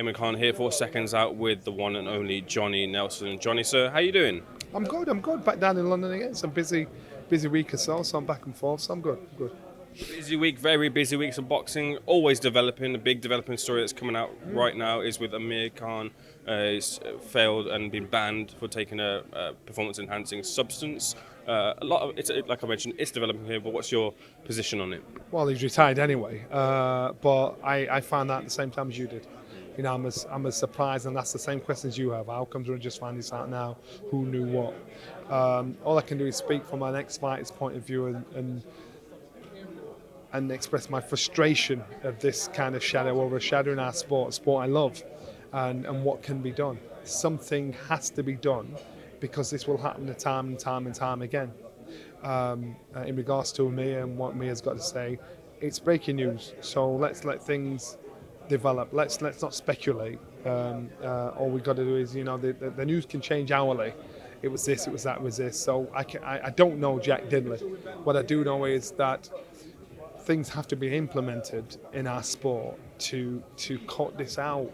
Ayman Khan here for Seconds Out with the one and only Johnny Nelson. Johnny, sir, how you doing? I'm good. Back down in London again. It's a busy week or so I'm back and forth, so I'm good. Busy week, very busy week. Some boxing, always developing. A big developing story that's coming out right now is with Amir Khan. He's failed and been banned for taking a performance-enhancing substance. Like I mentioned, it's developing here. But what's your position on it? Well, he's retired anyway, but I found that at the same time as you did. You know, I'm as surprised, and that's the same questions you have. How comes we're just finding this out now? Who knew what? All I can do is speak from an ex-fighter's point of view and express my frustration of this kind of shadow over a shadow in our sport, a sport I love, and what can be done. Something has to be done because this will happen time and time again. In regards to Amir and what Amir's got to say, it's breaking news, so let's let things develop. Let's not speculate. All we've got to do is, you know, the news can change hourly. It was this, it was that, it was this. So I don't know Jack Diddley. What I do know is that things have to be implemented in our sport to cut this out.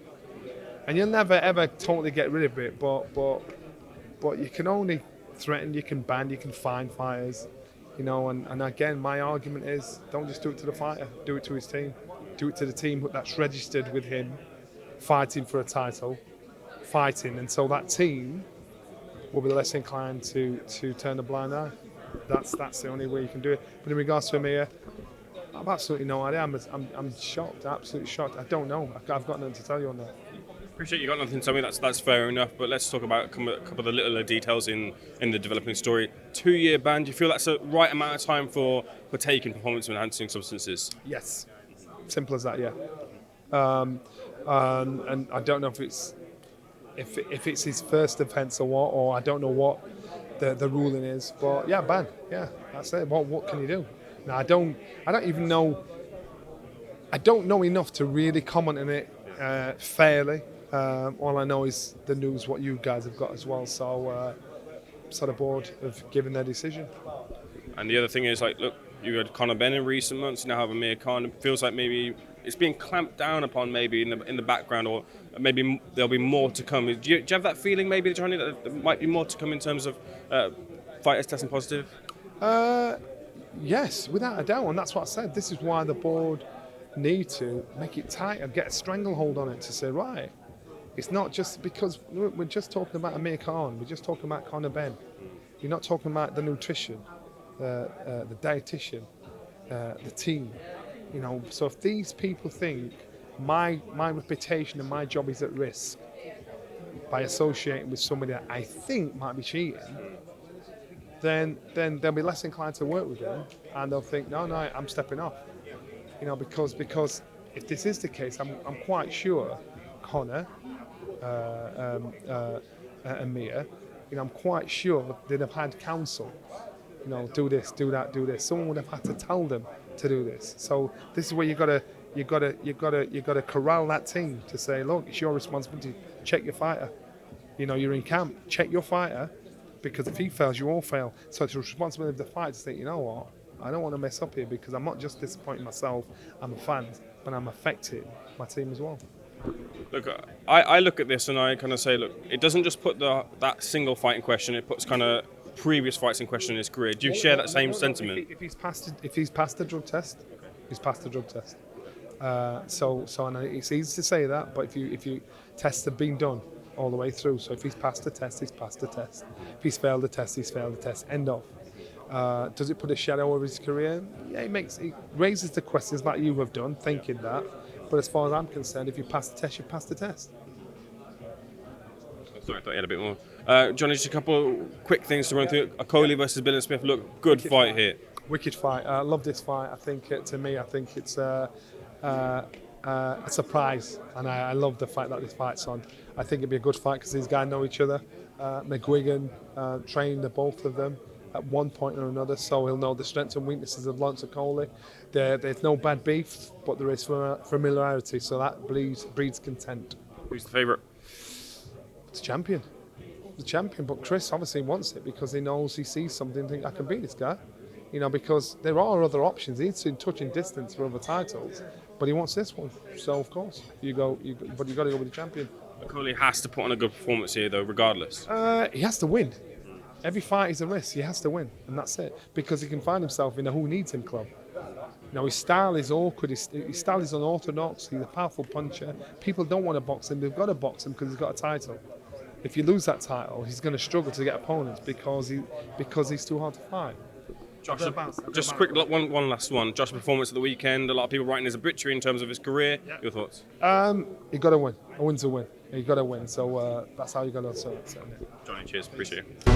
And you'll never ever totally get rid of it, but you can only threaten, you can ban, you can fine fighters, you know. And again, my argument is, don't just do it to the fighter, do it to his team, do it to the team that's registered with him, fighting for a title, and so that team will be less inclined to turn a blind eye. That's the only way you can do it. But in regards to Amir, I've absolutely no idea. I'm shocked, absolutely shocked. I don't know. I've got nothing to tell you on that. Appreciate you got nothing to tell me. That's fair enough. But let's talk about a couple of the littler details in the developing story. 2-year ban. Do you feel that's the right amount of time for taking performance-enhancing substances? Yes, simple as that. Yeah. And I don't know if it's his first offence or what, or I don't know what the ruling is. But yeah, ban. Yeah, that's it. What can you do? Now I don't even know. I don't know enough to really comment on it fairly. All I know is the news, what you guys have got as well. So, the board have given their decision. And the other thing is, like, look, you had Conor Benn in recent months. You now have Amir Khan. It feels like maybe it's being clamped down upon, maybe in the background, or maybe there'll be more to come. Do you have that feeling, maybe, Johnny, that there might be more to come in terms of fighters testing positive? Yes, without a doubt, and that's what I said. This is why the board need to make it tight and get a stranglehold on it to say, right, it's not just because we're just talking about Amir Khan, we're just talking about Conor Benn. You're not talking about the nutrition, the dietitian, the team. You know, so if these people think my reputation and my job is at risk by associating with somebody that I think might be cheating, then they'll be less inclined to work with them, and they'll think, no, I'm stepping off. You know, because if this is the case, I'm quite sure Conor, Amir, you know, I'm quite sure they'd have had counsel. You know, do this, do that, do this. Someone would have had to tell them to do this. So this is where you gotta corral that team to say, look, it's your responsibility. Check your fighter. You know, you're in camp. Check your fighter, because if he fails, you all fail. So it's the responsibility of the fighter to think, you know what, I don't want to mess up here, because I'm not just disappointing myself and the fans, but I'm affecting my team as well. Look, I look at this and I kind of say, look, it doesn't just put that single fight in question. It puts kind of previous fights in question in his career. Do you share that same sentiment? If he's passed the drug test, he's passed the drug test. So I know it's easy to say that, but if you tests have been done all the way through, so if he's passed the test, he's passed the test. If he's failed the test, he's failed the test. End of. Does it put a shadow over his career? Yeah, it raises the questions that you have done, thinking that. But as far as I'm concerned, if you pass the test, you pass the test. Sorry, I thought you had a bit more. Johnny, just a couple quick things to run through. Coley versus Billam-Smith. Look, good fight here. Wicked fight. I love this fight. I think it's a surprise, and I love the fact that this fight's on. I think it'd be a good fight because these guys know each other. McGuigan trained the both of them at one point or another, so he'll know the strengths and weaknesses of Lawrence Okolie. There's no bad beef, but there is familiarity, so that breeds content. Who's the favourite? The champion, but Chris obviously wants it because he knows, he sees something, think I can beat this guy. You know, because there are other options. He's in touching distance for other titles, but he wants this one. So of course, but you got to go with the champion. Coley has to put on a good performance here, though, regardless. He has to win. Every fight is a risk. He has to win, and that's it. Because he can find himself in a who needs him club. Now his style is awkward. His style is unorthodox. He's a powerful puncher. People don't want to box him. They've got to box him because he's got a title. If you lose that title, he's going to struggle to get opponents because he's too hard to fight. Josh, just a quick one last one. Josh's performance at the weekend. A lot of people writing his obituary in terms of his career. Yeah. Your thoughts? You got to win. A win's a win. You got to win. So that's how you got to sort it. Johnny, cheers. Appreciate it.